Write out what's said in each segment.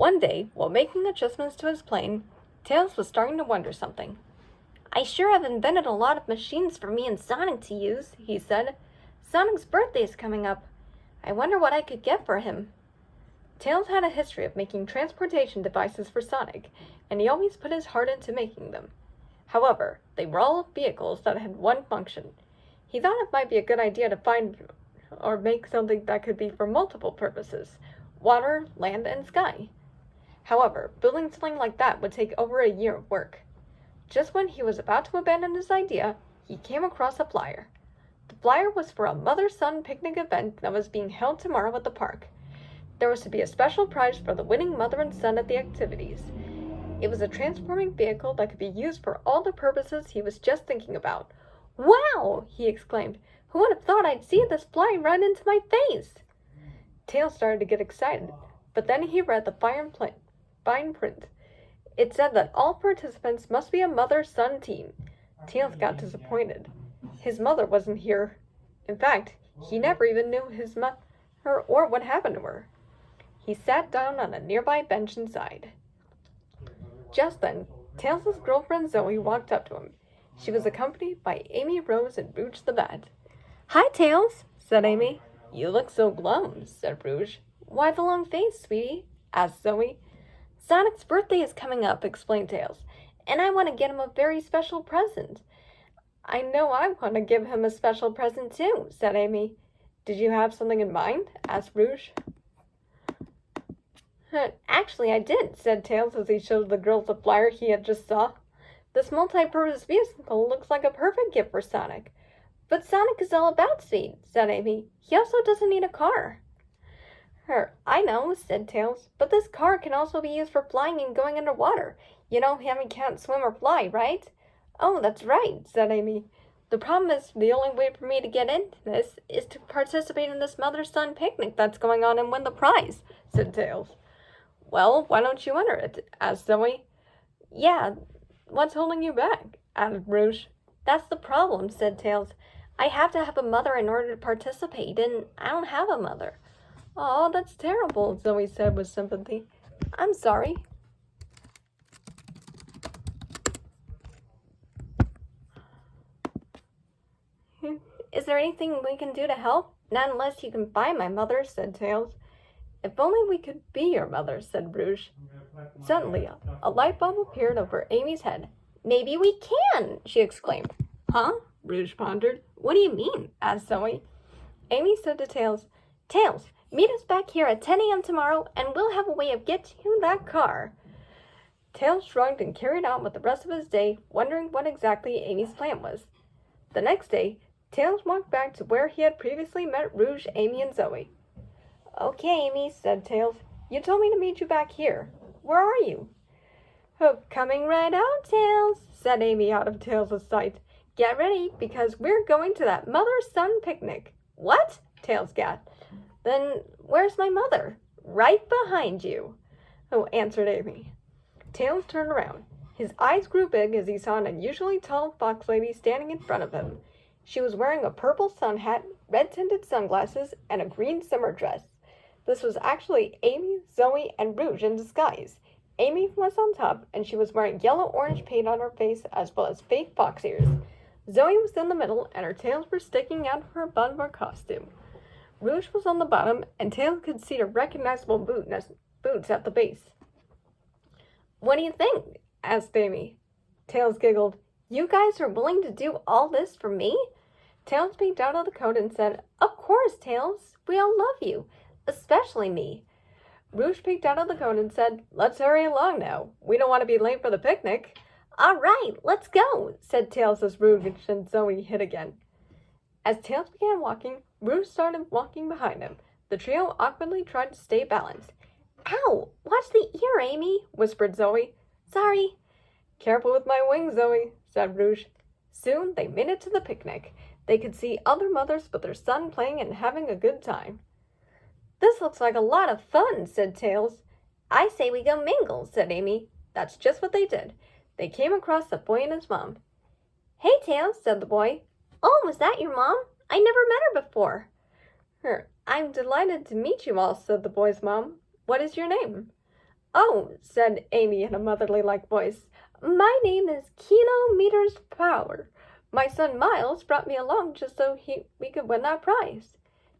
One day, while making adjustments to his plane, Tails was starting to wonder something. "I sure have invented a lot of machines for me and Sonic to use," he said. "Sonic's birthday is coming up. I wonder what I could get for him." Tails had a history of making transportation devices for Sonic, and he always put his heart into making them. However, they were all vehicles that had one function. He thought it might be a good idea to find or make something that could be for multiple purposes: water, land, and sky. However, building something like that would take over a year of work. Just when he was about to abandon his idea, he came across a flyer. The flyer was for a mother-son picnic event that was being held tomorrow at the park. There was to be a special prize for the winning mother and son at the activities. It was a transforming vehicle that could be used for all the purposes he was just thinking about. "Wow!" he exclaimed. "Who would have thought I'd see this fly right into my face?" Tails started to get excited, but then he read the fine print. It said that all participants must be a mother-son team. Tails got disappointed. His mother wasn't here. In fact, he never even knew his mother or what happened to her. He sat down on a nearby bench and sighed. Just then, Tails' girlfriend Zoe walked up to him. She was accompanied by Amy, Rose, and Rouge the Bat. "Hi, Tails," said Amy. "You look so glum," said Rouge. "Why the long face, sweetie?" asked Zoe. "Sonic's birthday is coming up," explained Tails, "and I want to get him a very special present." "I know I want to give him a special present too," said Amy. "Did you have something in mind?" asked Rouge. "Actually, I did," said Tails as he showed the girls the flyer he had just saw. "This multi-purpose vehicle looks like a perfect gift for Sonic." "But Sonic is all about speed," said Amy. "He also doesn't need a car." "I know," said Tails, "but this car can also be used for flying and going underwater. You know, Hammy can't swim or fly, right?" "Oh, that's right," said Amy. "The problem is the only way for me to get into this is to participate in this mother-son picnic that's going on and win the prize," said Tails. "Well, why don't you enter it?" asked Zoe. "Yeah, what's holding you back?" asked Rouge. "That's the problem," said Tails. "I have to have a mother in order to participate, and I don't have a mother." "Oh, that's terrible," Zoe said with sympathy. "I'm sorry." "Is there anything we can do to help?" "Not unless you can find my mother," said Tails. "If only we could be your mother," said Rouge. Suddenly, a light bulb appeared over Amy's head. "Maybe we can!" she exclaimed. "Huh?" Rouge pondered. "What do you mean?" asked Zoe. Amy said to Tails, "Tails, meet us back here at 10 a.m. tomorrow, and we'll have a way of getting you that car." Tails shrugged and carried on with the rest of his day, wondering what exactly Amy's plan was. The next day, Tails walked back to where he had previously met Rouge, Amy, and Zoe. "Okay, Amy," said Tails. "You told me to meet you back here. Where are you?" "Oh, coming right out, Tails," said Amy out of Tails' sight. "Get ready, because we're going to that mother-son picnic." "What?" Tails gasped. "Then where's my mother?" "Right behind you," answered Amy. Tails turned around. His eyes grew big as he saw an unusually tall fox lady standing in front of him. She was wearing a purple sun hat, red-tinted sunglasses, and a green summer dress. This was actually Amy, Zoe, and Rouge in disguise. Amy was on top, and she was wearing yellow-orange paint on her face as well as fake fox ears. Zoe was in the middle, and her tails were sticking out of her bumper costume. Rouge was on the bottom, and Tails could see her recognizable boots at the base. "What do you think?" asked Amy. Tails giggled. "You guys are willing to do all this for me?" Tails peeked out of the coat and said, "Of course, Tails. We all love you. Especially me." Rouge peeked out of the coat and said, "Let's hurry along now. We don't want to be late for the picnic." "All right, let's go," said Tails as Rouge and Zoe hid again. As Tails began walking, Rouge started walking behind him. The trio awkwardly tried to stay balanced. "Ow! Watch the ear, Amy," whispered Zoe. "Sorry." "Careful with my wings, Zoe," said Rouge. Soon they made it to the picnic. They could see other mothers with their son playing and having a good time. "This looks like a lot of fun," said Tails. "I say we go mingle," said Amy. That's just what they did. They came across the boy and his mom. "Hey, Tails," said the boy. "Oh, is that your mom? I never met her before." "I'm delighted to meet you all," said the boy's mom. "What is your name?" Oh, said Amy in a motherly-like voice. My name is Kilometers Power. My son Miles brought me along just so we could win that prize.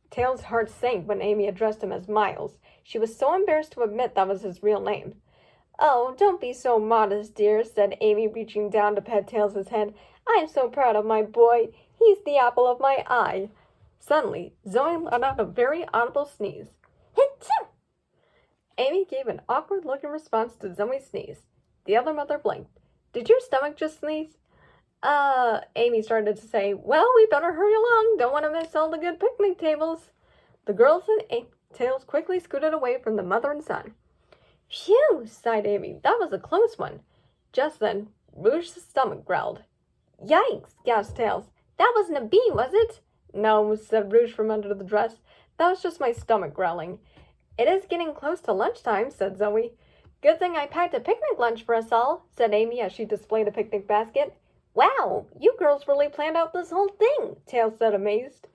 Tails' heart sank when Amy addressed him as Miles. She was so embarrassed to admit that was his real name. Oh, don't be so modest, dear, said Amy, reaching down to pet Tails' head. I'm so proud of my boy. He's the apple of my eye. Suddenly, Zoe let out a very audible sneeze. Hit-choo! Amy gave an awkward look in response to Zoe's sneeze. The other mother blinked. Did your stomach just sneeze? Amy started to say, well, we better hurry along. Don't want to miss all the good picnic tables. The girls and Tails quickly scooted away from the mother and son. Phew, sighed Amy. That was a close one. Just then, Rouge's stomach growled. Yikes, gasped Tails. That wasn't a bee, was it? No, said Rouge from under the dress. That was just my stomach growling. It is getting close to lunchtime, said Zoe. Good thing I packed a picnic lunch for us all, said Amy as she displayed a picnic basket. Wow, you girls really planned out this whole thing, Tails said, amazed.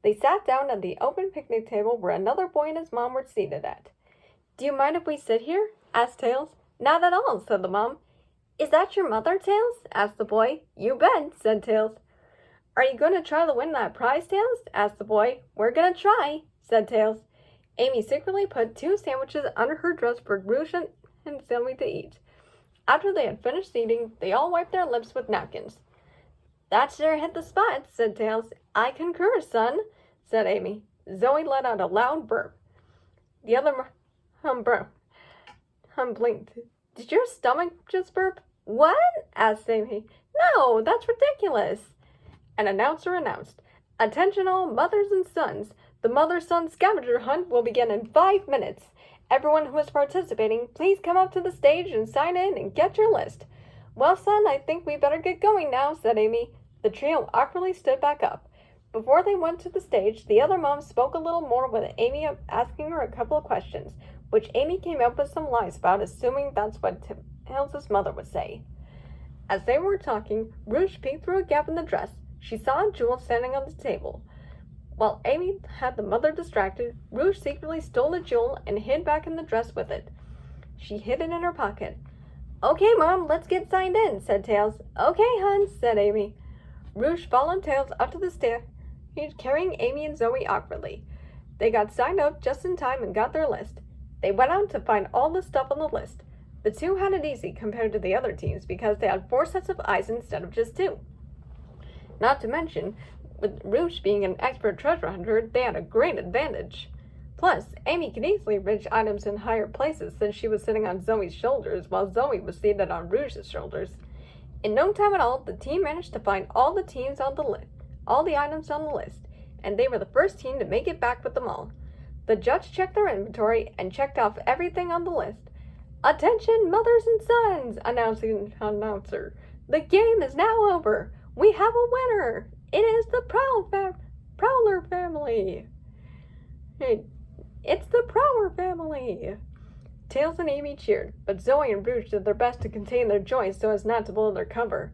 They sat down at the open picnic table where another boy and his mom were seated at. Do you mind if we sit here? Asked Tails. Not at all, said the mom. Is that your mother, Tails? Asked the boy. You bet, said Tails. Are you going to try to win that prize, Tails? Asked the boy. We're going to try, said Tails. Amy secretly put 2 sandwiches under her dress for Rouge and Zoe to eat. After they had finished eating, they all wiped their lips with napkins. That sure hit the spot, said Tails. I concur, son, said Amy. Zoe let out a loud burp. The other blinked. Did your stomach just burp? What? Asked Amy. No, that's ridiculous. An announcer announced, Attention all mothers and sons. The mother-son scavenger hunt will begin in 5 minutes. Everyone who is participating, please come up to the stage and sign in and get your list. Well, son, I think we better get going now, said Amy. The trio awkwardly stood back up. Before they went to the stage, the other mom spoke a little more with Amy asking her a couple of questions, which Amy came up with some lies about, assuming that's what Tails' mother would say. As they were talking, Rouge peeked through a gap in the dress. She saw a jewel standing on the table. While Amy had the mother distracted, Rouge secretly stole the jewel and hid back in the dress with it. She hid it in her pocket. Okay, Mom, let's get signed in, said Tails. Okay, hon, said Amy. Rouge followed Tails up to the stage, carrying Amy and Zoe awkwardly. They got signed up just in time and got their list. They went out to find all the stuff on the list. The 2 had it easy compared to the other teams because they had 4 sets of eyes instead of just 2. Not to mention, with Rouge being an expert treasure hunter, they had a great advantage. Plus, Amy could easily reach items in higher places since she was sitting on Zoe's shoulders while Zoe was seated on Rouge's shoulders. In no time at all, the team managed to find all the items on the list, and they were the first team to make it back with them all. The judge checked their inventory and checked off everything on the list. Attention, mothers and sons, announced the announcer. The game is now over. We have a winner. It is the Prowler family. Hey, it's the Prowler family. Tails and Amy cheered, but Zoe and Rouge did their best to contain their joy so as not to blow their cover.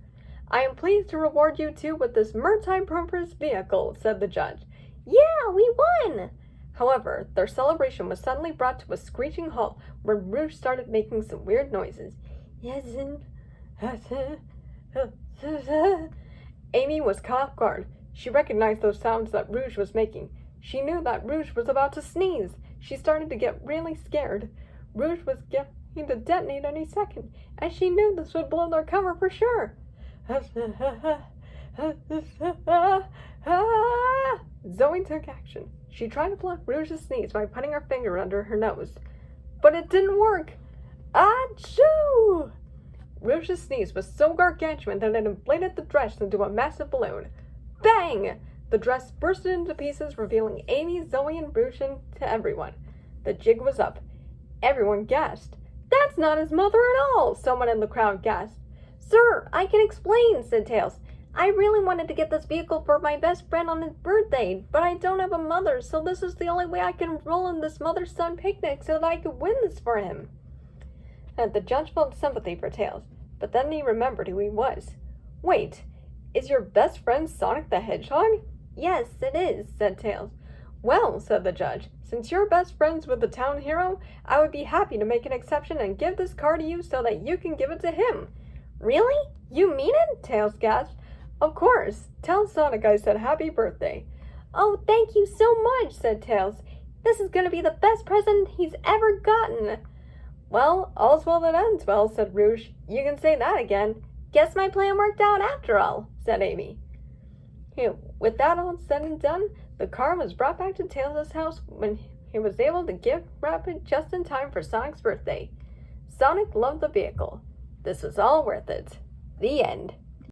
I am pleased to reward you 2 with this multi-purpose vehicle, said the judge. Yeah, we won! However, their celebration was suddenly brought to a screeching halt when Rouge started making some weird noises. Amy was caught off guard. She recognized those sounds that Rouge was making. She knew that Rouge was about to sneeze. She started to get really scared. Rouge was going to detonate any second, and she knew this would blow their cover for sure. Zoe took action. She tried to block Rouge's sneeze by putting her finger under her nose. But it didn't work. Achoo! Rouge's sneeze was so gargantuan that it inflated the dress into a massive balloon. Bang! The dress bursted into pieces, revealing Amy, Zoe, and Rouge to everyone. The jig was up. Everyone gasped. That's not his mother at all, someone in the crowd gasped. Sir, I can explain, said Tails. I really wanted to get this vehicle for my best friend on his birthday, but I don't have a mother, so this is the only way I can enroll in this mother-son picnic so that I could win this for him. And the judge felt sympathy for Tails, but then he remembered who he was. Wait, is your best friend Sonic the Hedgehog? Yes, it is, said Tails. Well, said the judge, since you're best friends with the town hero, I would be happy to make an exception and give this car to you so that you can give it to him. Really? You mean it? Tails gasped. Of course. Tell Sonic I said happy birthday. Oh, thank you so much, said Tails. This is going to be the best present he's ever gotten. Well, all's well that ends well, said Rouge. You can say that again. Guess my plan worked out after all, said Amy. With that all said and done, the car was brought back to Tails' house when he was able to wrap it just in time for Sonic's birthday. Sonic loved the vehicle. This was all worth it. The end.